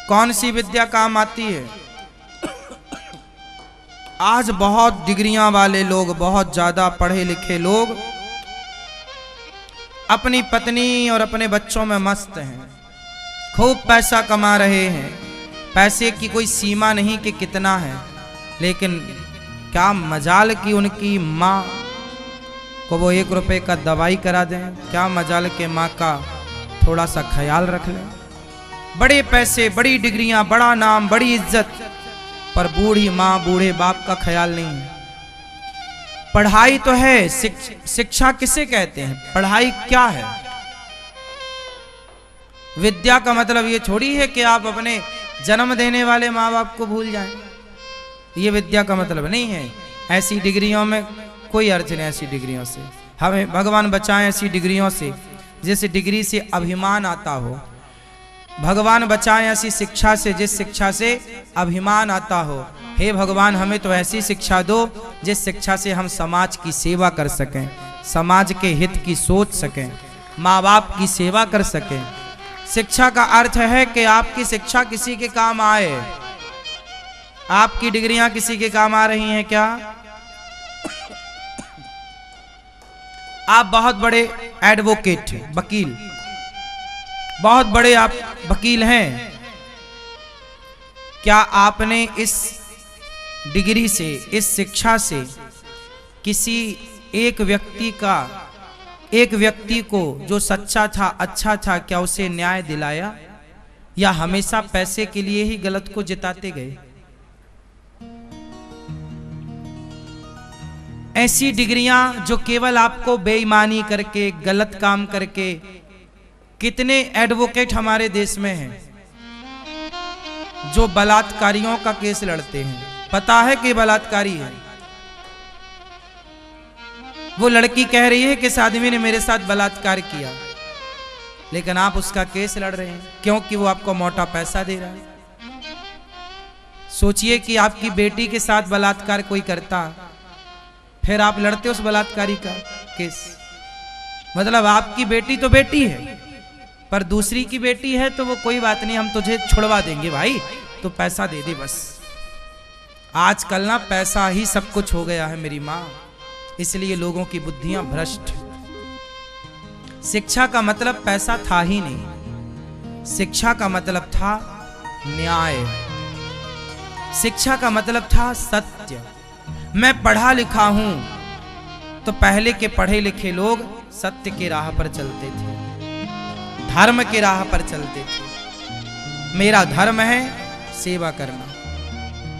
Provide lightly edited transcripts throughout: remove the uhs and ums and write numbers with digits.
कौन सी विद्या काम आती है? आज बहुत डिग्रियां वाले लोग, बहुत ज्यादा पढ़े लिखे लोग अपनी पत्नी और अपने बच्चों में मस्त हैं, खूब पैसा कमा रहे हैं। पैसे की कोई सीमा नहीं कि कितना है, लेकिन क्या मजाल कि उनकी माँ को वो 1 रुपए का दवाई करा दें, क्या मजाल के माँ का थोड़ा सा ख्याल रख लें। बड़े पैसे, बड़ी डिग्रियां, बड़ा नाम, बड़ी इज्जत, पर बूढ़ी माँ, बूढ़े बाप का ख्याल नहीं है। पढ़ाई तो है, शिक्षा किसे कहते हैं? पढ़ाई क्या है? विद्या का मतलब ये थोड़ी है कि आप अपने जन्म देने वाले माँ बाप को भूल जाएं। ये विद्या का मतलब नहीं है। ऐसी डिग्रियों में कोई अर्थ नहीं। ऐसी डिग्रियों से हमें भगवान बचाएं, ऐसी डिग्रियों से जिस डिग्री से अभिमान आता हो। भगवान बचाएं ऐसी शिक्षा से जिस शिक्षा से अभिमान आता हो। हे भगवान, हमें तो ऐसी शिक्षा दो जिस शिक्षा से हम समाज की सेवा कर सकें, समाज के हित की सोच सकें, माँ बाप की सेवा कर सकें। शिक्षा का अर्थ है कि आपकी शिक्षा किसी के काम आए। आपकी डिग्रियां किसी के काम आ रही हैं क्या? आप बहुत बड़े एडवोकेट, वकील, बहुत बड़े आप वकील हैं। क्या आपने इस डिग्री से, इस शिक्षा से किसी एक व्यक्ति को जो सच्चा था, अच्छा था, क्या उसे न्याय दिलाया? या हमेशा पैसे के लिए ही गलत को जिताते गए? ऐसी डिग्रियां जो केवल आपको बेईमानी करके, गलत काम करके, कितने एडवोकेट हमारे देश में हैं जो बलात्कारियों का केस लड़ते हैं। पता है कि बलात्कारी है। वो लड़की कह रही है कि इस आदमी ने मेरे साथ बलात्कार किया, लेकिन आप उसका केस लड़ रहे हैं क्योंकि वो आपको मोटा पैसा दे रहा है। सोचिए कि आपकी बेटी के साथ बलात्कार कोई करता, फिर आप लड़ते उस बलात्कारी का केस। मतलब आपकी बेटी तो बेटी है, पर दूसरी की बेटी है तो वो कोई बात नहीं, हम तुझे छुड़वा देंगे भाई, तो पैसा दे दे बस। आजकल ना पैसा ही सब कुछ हो गया है मेरी माँ, इसलिए लोगों की बुद्धियां भ्रष्ट। शिक्षा का मतलब पैसा था ही नहीं। शिक्षा का मतलब था न्याय। शिक्षा का मतलब था सत्य। मैं पढ़ा लिखा हूं तो पहले के पढ़े लिखे लोग सत्य की राह पर चलते थे, धर्म की राह पर चलते थे। मेरा धर्म है सेवा करना।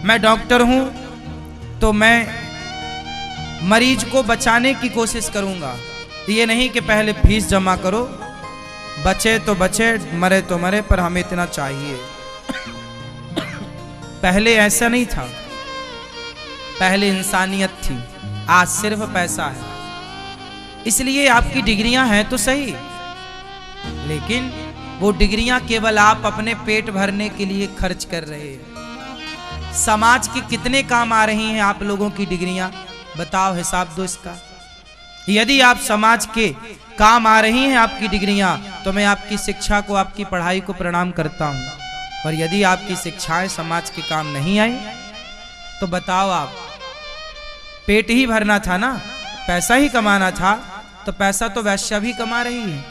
मैं डॉक्टर हूं तो मैं मरीज को बचाने की कोशिश करूंगा। ये नहीं कि पहले फीस जमा करो, बचे तो बचे, मरे तो मरे, पर हमें इतना चाहिए। पहले ऐसा नहीं था। पहले इंसानियत थी, आज सिर्फ पैसा है। इसलिए आपकी डिग्रियां हैं तो सही, लेकिन वो डिग्रियां केवल आप अपने पेट भरने के लिए खर्च कर रहे हैं। समाज के कितने काम आ रही हैं आप लोगों की डिग्रियां? बताओ, हिसाब दो इसका। यदि आप समाज के काम आ रही हैं आपकी डिग्रियां, तो मैं आपकी शिक्षा को, आपकी पढ़ाई को प्रणाम करता हूं। और यदि आपकी शिक्षाएं समाज के काम नहीं आई, तो बताओ, आप पेट ही भरना था ना, पैसा ही कमाना था, तो पैसा तो वैश्या भी कमा रही है।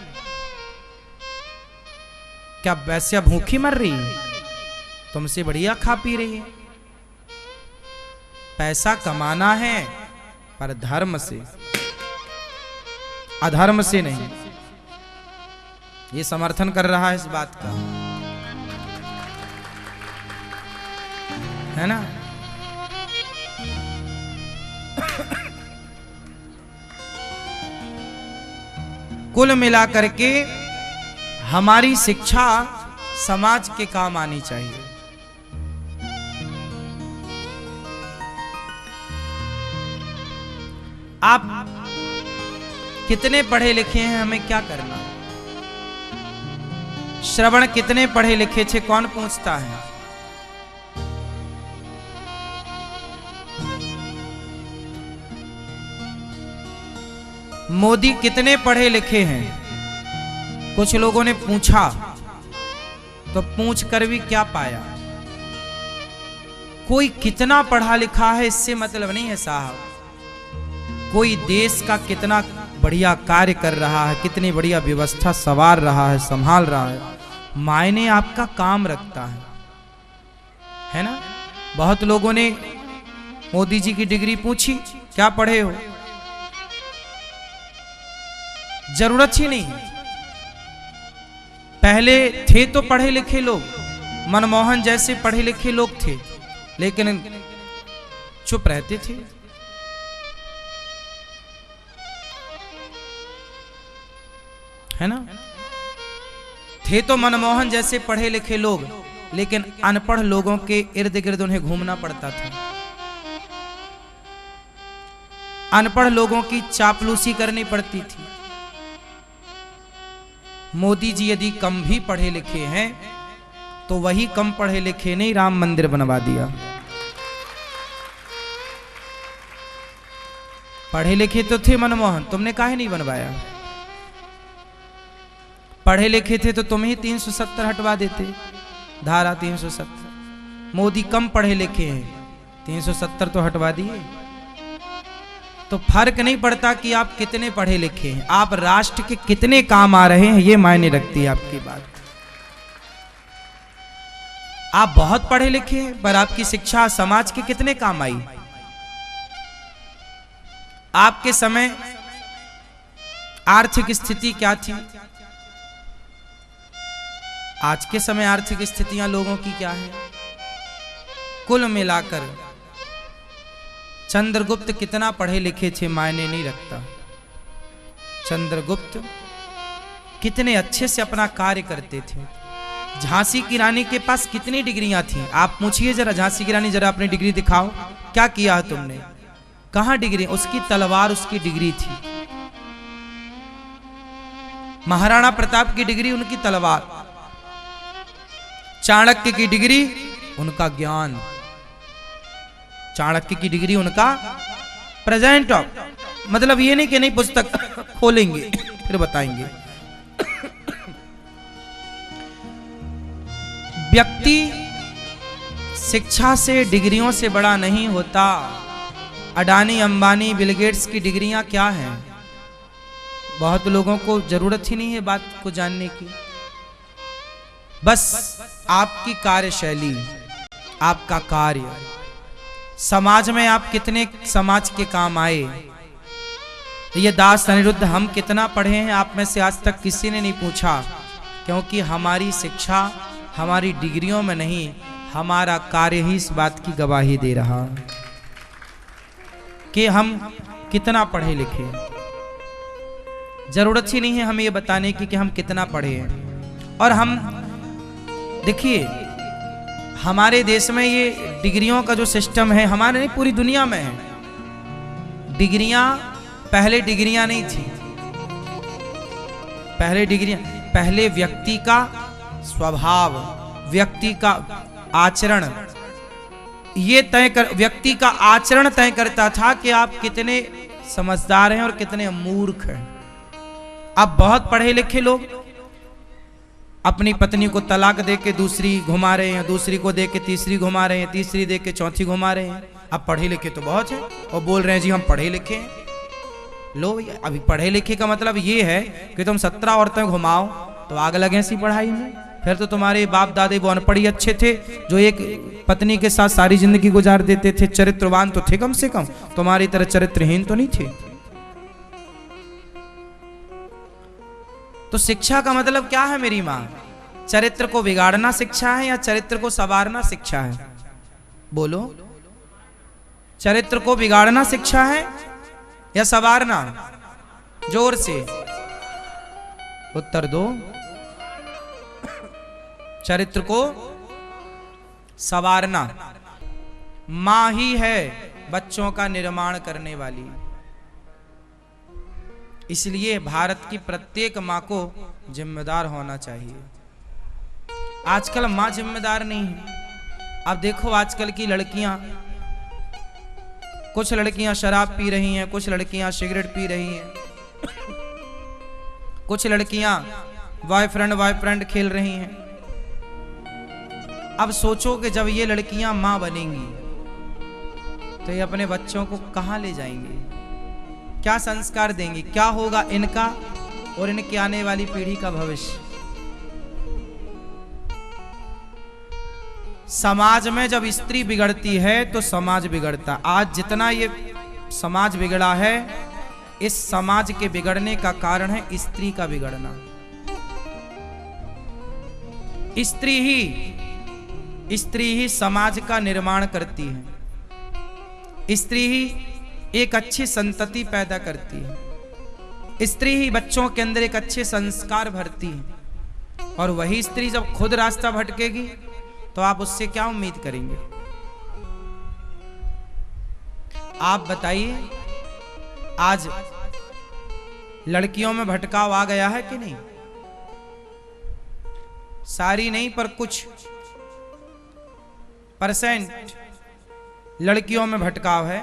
क्या वैश्या भूखी मर रही है? तुमसे बढ़िया खा पी रही है। पैसा कमाना है, पर धर्म से, अधर्म से नहीं। ये समर्थन कर रहा है इस बात का, है ना? कुल मिलाकर के हमारी शिक्षा समाज के काम आनी चाहिए। आप कितने पढ़े लिखे हैं, हमें क्या करना? श्रवण कितने पढ़े लिखे थे, कौन पूछता है? मोदी कितने पढ़े लिखे हैं? कुछ लोगों ने पूछा तो पूछ कर भी क्या पाया। कोई कितना पढ़ा लिखा है इससे मतलब नहीं है साहब। कोई देश का कितना बढ़िया कार्य कर रहा है, कितनी बढ़िया व्यवस्था संवार रहा है, संभाल रहा है, मायने आपका काम रखता है ना। बहुत लोगों ने मोदी जी की डिग्री पूछी, क्या पढ़े हो, जरूरत ही नहीं। पहले थे तो पढ़े लिखे लोग, मनमोहन जैसे पढ़े लिखे लोग थे, लेकिन चुप रहते थे। है ना, थे तो मनमोहन जैसे पढ़े लिखे लोग, लेकिन अनपढ़ लोगों के इर्द गिर्द उन्हें घूमना पड़ता था। अनपढ़ लोगों की चापलूसी करनी पड़ती थी। मोदी जी यदि कम भी पढ़े लिखे हैं तो वही कम पढ़े लिखे ने राम मंदिर बनवा दिया। पढ़े लिखे तो थे मनमोहन, तुमने काहे नहीं बनवाया। पढ़े लिखे थे तो तुम ही 370 हटवा देते, धारा 370। मोदी कम पढ़े लिखे हैं, 370 तो हटवा दिए। तो फर्क नहीं पड़ता कि आप कितने पढ़े लिखे हैं, आप राष्ट्र के कितने काम आ रहे हैं, ये मायने रखती है आपकी बात। आप बहुत पढ़े लिखे हैं पर आपकी शिक्षा समाज के कितने काम आई। आपके समय आर्थिक स्थिति क्या थी, आज के समय आर्थिक स्थितियां लोगों की क्या है। कुल मिलाकर चंद्रगुप्त कितना पढ़े लिखे थे मायने नहीं रखता। चंद्रगुप्त कितने अच्छे से अपना कार्य करते थे। झांसी की रानी के पास कितनी डिग्रियां थी, आप पूछिए जरा, झांसी की रानी जरा अपनी डिग्री दिखाओ, क्या किया है तुमने, कहां डिग्री, उसकी तलवार उसकी डिग्री थी। महाराणा प्रताप की डिग्री उनकी तलवार, चाणक्य की डिग्री उनका ज्ञान, चाणक्य की डिग्री उनका प्रेजेंट ऑफ, मतलब ये नहीं कि नहीं पुस्तक खोलेंगे फिर बताएंगे। व्यक्ति शिक्षा से डिग्रियों से बड़ा नहीं होता। अडानी अंबानी बिल गेट्स की डिग्रियां क्या हैं, बहुत लोगों को जरूरत ही नहीं है बात को जानने की। बस आपकी कार्यशैली, आपका कार्य, समाज में आप कितने समाज के काम आए। ये दास अनिरुद्ध हम कितना पढ़े हैं आप में से आज तक किसी ने नहीं पूछा, क्योंकि हमारी शिक्षा हमारी डिग्रियों में नहीं, हमारा कार्य ही इस बात की गवाही दे रहा कि हम कितना पढ़े लिखे। जरूरत ही नहीं है हमें ये बताने की कि हम कितना पढ़े हैं। और हम देखिए, हमारे देश में ये डिग्रियों का जो सिस्टम है, हमारे नहीं पूरी दुनिया में है। डिग्रियां पहले डिग्रियां नहीं थी, पहले व्यक्ति का स्वभाव, व्यक्ति का आचरण, ये व्यक्ति का आचरण तय करता था कि आप कितने समझदार हैं और कितने मूर्ख हैं। अब बहुत पढ़े लिखे लोग अपनी पत्नी को तलाक दे के दूसरी घुमा रहे हैं, दूसरी को दे के तीसरी घुमा रहे हैं, तीसरी दे के चौथी घुमा रहे हैं। अब पढ़े लिखे तो बहुत हैं और बोल रहे हैं जी हम पढ़े लिखे हैं। लो, अभी पढ़े लिखे का मतलब ये है कि तुम 17 औरतें घुमाओ तो आग लगे ऐसी पढ़ाई में। फिर तो तुम्हारे बाप दादे वो अनपढ़ ही अच्छे थे जो एक पत्नी के साथ सारी जिंदगी गुजार देते थे, चरित्रवान तो थे कम से कम, तुम्हारी तरह चरित्रहीन तो नहीं थे। तो शिक्षा का मतलब क्या है मेरी मां, चरित्र को बिगाड़ना शिक्षा है या चरित्र को संवारना शिक्षा है? बोलो, चरित्र को बिगाड़ना शिक्षा है या संवारना? जोर से उत्तर दो। चरित्र को संवारना। मां ही है बच्चों का निर्माण करने वाली, इसलिए भारत की प्रत्येक मां को जिम्मेदार होना चाहिए। आजकल मां जिम्मेदार नहीं है। अब देखो आजकल की लड़कियां, कुछ लड़कियां शराब पी रही हैं, कुछ लड़कियां सिगरेट पी रही हैं, कुछ लड़कियां बॉयफ्रेंड खेल रही हैं, अब सोचो कि जब ये लड़कियां मां बनेंगी तो ये अपने बच्चों को कहां ले जाएंगी, क्या संस्कार देंगी, क्या होगा इनका और इनके आने वाली पीढ़ी का भविष्य। समाज में जब स्त्री बिगड़ती है तो समाज बिगड़ता। आज जितना ये समाज बिगड़ा है, इस समाज के बिगड़ने का कारण है स्त्री का बिगड़ना। स्त्री ही समाज का निर्माण करती है। स्त्री ही एक अच्छी संतति पैदा करती है। स्त्री ही बच्चों के अंदर एक अच्छे संस्कार भरती है। और वही स्त्री जब खुद रास्ता भटकेगी तो आप उससे क्या उम्मीद करेंगे? आप बताइए, आज लड़कियों में भटकाव आ गया है कि नहीं? सारी नहीं पर कुछ परसेंट लड़कियों में भटकाव है।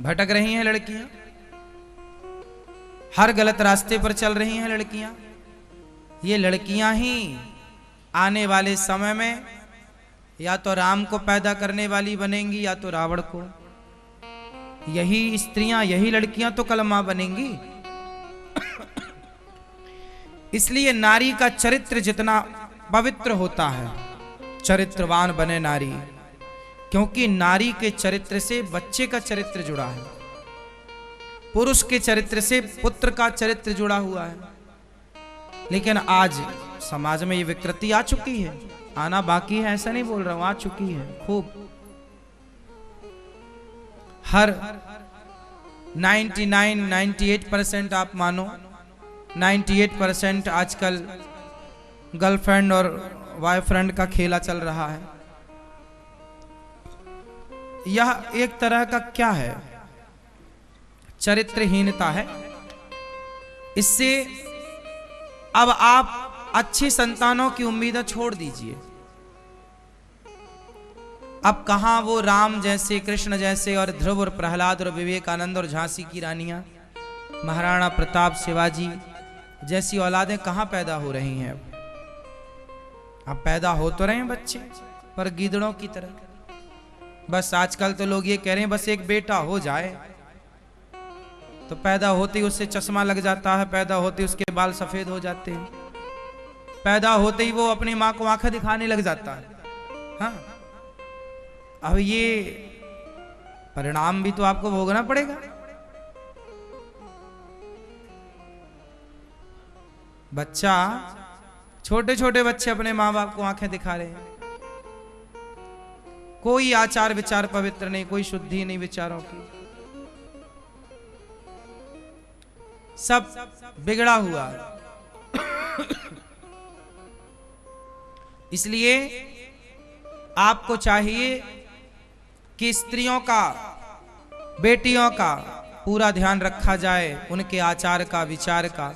भटक रही हैं लड़कियां, हर गलत रास्ते पर चल रही हैं लड़कियां। ये लड़कियां ही आने वाले समय में या तो राम को पैदा करने वाली बनेंगी या तो रावण को। यही स्त्रियां, यही लड़कियां तो कल मां बनेंगी। इसलिए नारी का चरित्र जितना पवित्र होता है, चरित्रवान बने नारी, क्योंकि नारी के चरित्र से बच्चे का चरित्र जुड़ा है, पुरुष के चरित्र से पुत्र का चरित्र जुड़ा हुआ है। लेकिन आज समाज में ये विकृति आ चुकी है, आना बाकी है ऐसा नहीं बोल रहा हूं, आ चुकी है खूब। हर 98% आप मानो 98% आजकल गर्लफ्रेंड और बॉयफ्रेंड का खेला चल रहा है। यह एक तरह का क्या है? चरित्रहीनता है। इससे अब आप अच्छी संतानों की उम्मीदें छोड़ दीजिए। अब कहां वो राम जैसे, कृष्ण जैसे और ध्रुव और प्रहलाद और विवेकानंद और झांसी की रानियां, महाराणा प्रताप, शिवाजी जैसी औलादें कहां पैदा हो रही हैं? अब पैदा हो तो रहे हैं बच्चे, पर गीदड़ों की तरह। बस आजकल तो लोग ये कह रहे हैं बस एक बेटा हो जाए, तो पैदा होते ही उससे चश्मा लग जाता है, पैदा होते ही उसके बाल सफेद हो जाते हैं, पैदा होते ही वो अपनी मां को आंखें दिखाने लग जाता है। हाँ, अब ये परिणाम भी तो आपको भोगना पड़ेगा। बच्चा, छोटे छोटे बच्चे अपने मां बाप को आंखें दिखा रहे हैं। कोई आचार विचार पवित्र नहीं, कोई शुद्धि नहीं विचारों की, सब बिगड़ा हुआ। इसलिए आपको चाहिए कि स्त्रियों का, बेटियों का पूरा ध्यान रखा जाए, उनके आचार का, विचार का।